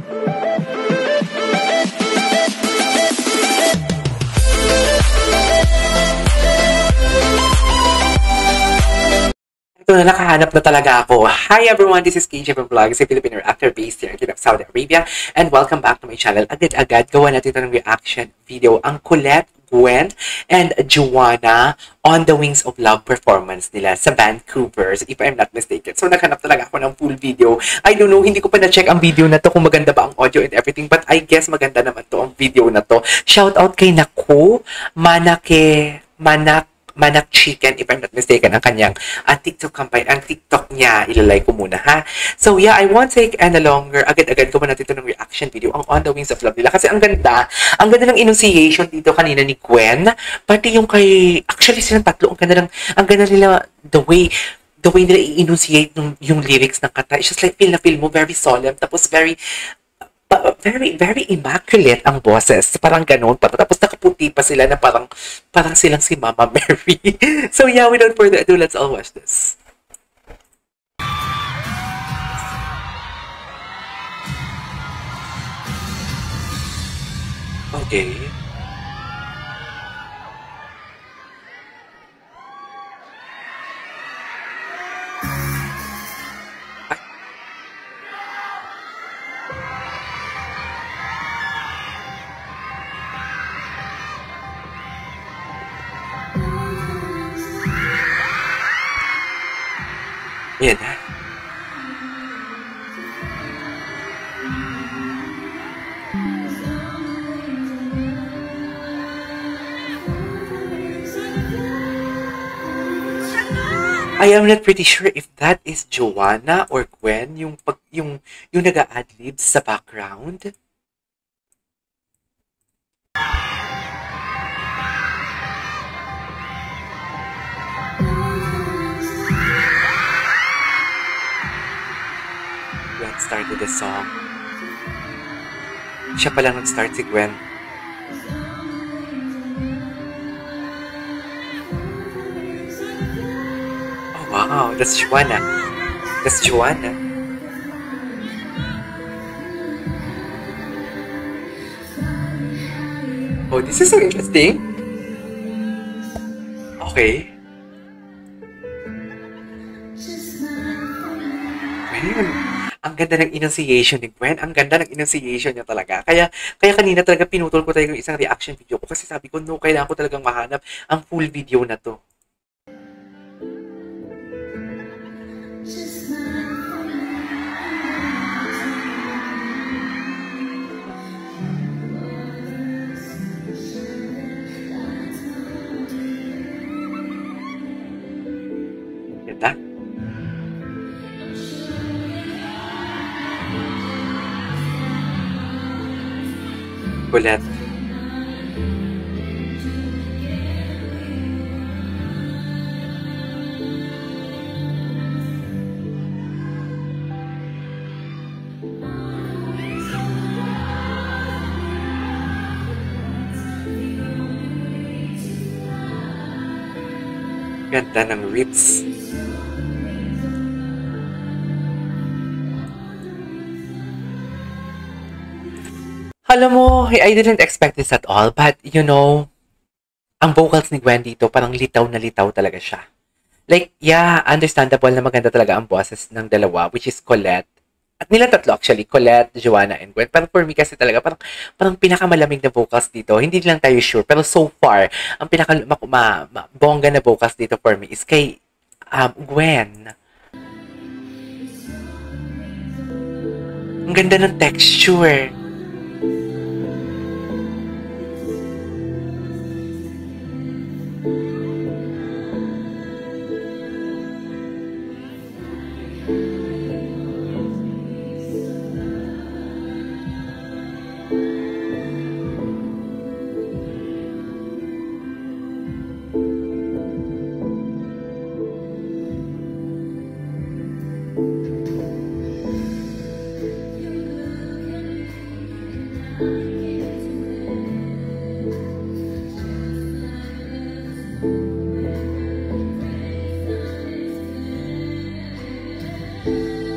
Ito na, nakahanap na talaga ako. Hi everyone, this is KJ from Vlogs, a Filipino actor based here in Saudi Arabia. And welcome back to my channel. Agad-agad, gawa natin ito ng reaction video. Ang Colette, Gwen, and Joanna on the Wings of Love performance nila sa Vancouver, if I'm not mistaken. So naghanap talaga ako ng full video. I don't know, hindi ko pa na-check ang video na to kung maganda ba ang audio and everything. But I guess maganda naman to ang video na to. Shout out kay Naku, Manak Chicken, if I'm not mistaken, ang kanyang TikTok campaign, ang TikTok niya, ilalay ko muna, ha? So, yeah, I won't take any longer. Agad-agad ko muna dito ng reaction video, ang On the Wings of Love nila. Kasi ang ganda ng enunciation dito kanina ni Gwen, pati yung kay, actually silang tatlo, ang ganda nila, the way nila i-enunciate yung lyrics ng kanta. It's just like, feel mo, very solemn, tapos very immaculate ang boses. Parang ganun. Tapos nakaputi pa sila na parang silang si Mama Mary. So yeah, without further ado, let's all watch this. Okay. Yan na. I am not pretty sure if that is Joanna or Gwen, yung nag-a-adlibs sa background. Gwen started the song. Siya pa lang nag-start, si Gwen. Oh wow, that's Joanna. That's Joanna. Oh, this is so interesting. Okay. Ang ganda ng enunciation ni Gwen. Ang ganda ng enunciation niya talaga. Kaya kanina talaga pinutol ko talaga yung isang reaction video ko kasi sabi ko, no, kailangan ko talagang mahanap ang full video na to. Ganda. Colette. Ganda ng ribs. Alam mo, I didn't expect this at all, but you know, ang vocals ni Gwen dito, parang litaw na litaw talaga siya. Like, yeah, understandable na maganda talaga ang boses ng dalawa, which is Colette. At nila tatlo actually, Colette, Joanna, and Gwen. Pero for me kasi talaga, parang pinakamalamig na vocals dito. Hindi lang tayo sure, pero so far, ang bongga na vocals dito for me is kay Gwen. Ang ganda ng texture.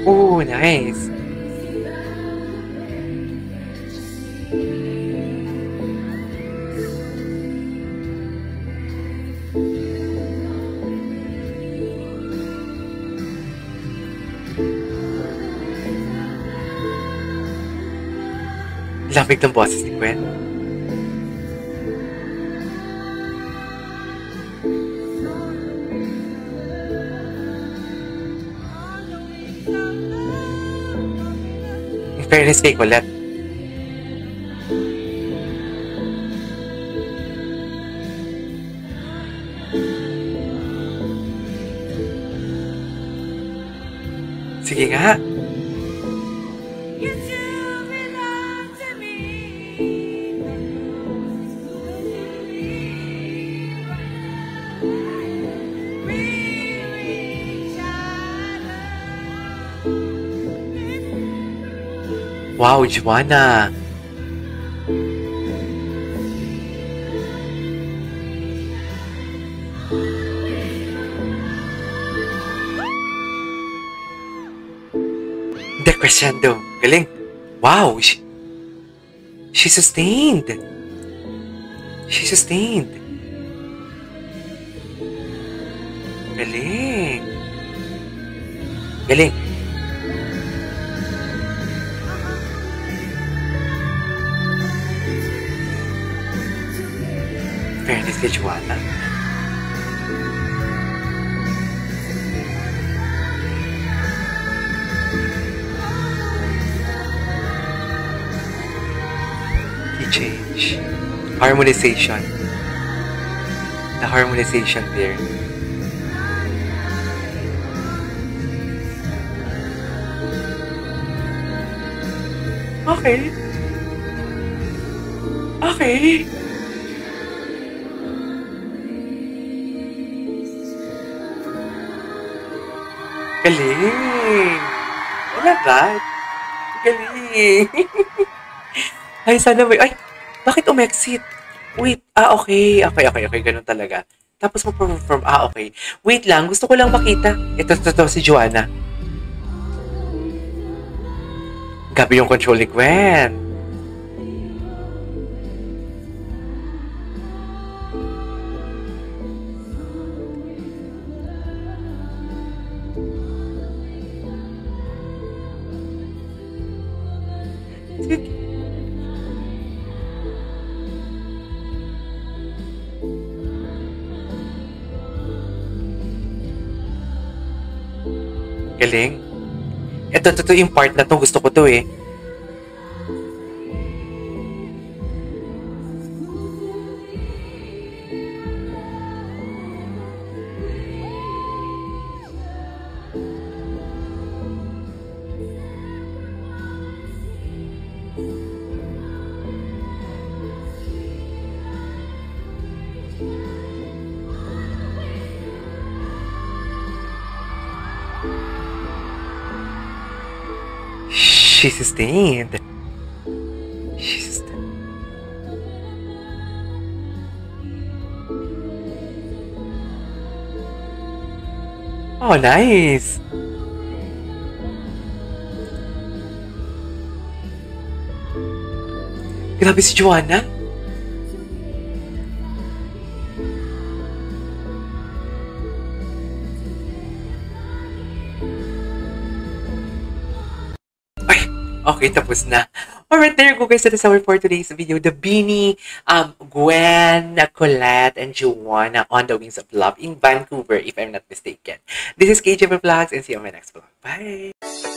Oh, nice. Lamig ng boses ni Gwen. In fairness kay Colette. Sige nga. Wow, Joanna. The crescendo. Galing. Wow. She sustained. She sustained. Galing. Galing. Fairness kay Joanna. Key change. Harmonization. The harmonization there. Okay. Okay. Galing! I love that. Galing! Ay, sana may... Ay, bakit umexit? Wait, okay. Ganun talaga. Tapos mag-perform, okay. Wait lang, gusto ko lang makita. Ito, si Joanna. Gabi yung control ni Gwen. Galing. Ito yung part na to. Gusto ko to eh. She sustained. She sustained. Oh, nice. Grabe si Joanna. Okay, tapos na. Alright, there you go guys. That is our for today's video. The Beanie, Gwen, Colette, and Joanna on the Wings of Love in Vancouver, if I'm not mistaken. This is KJ Vlogs, and see you on my next vlog. Bye!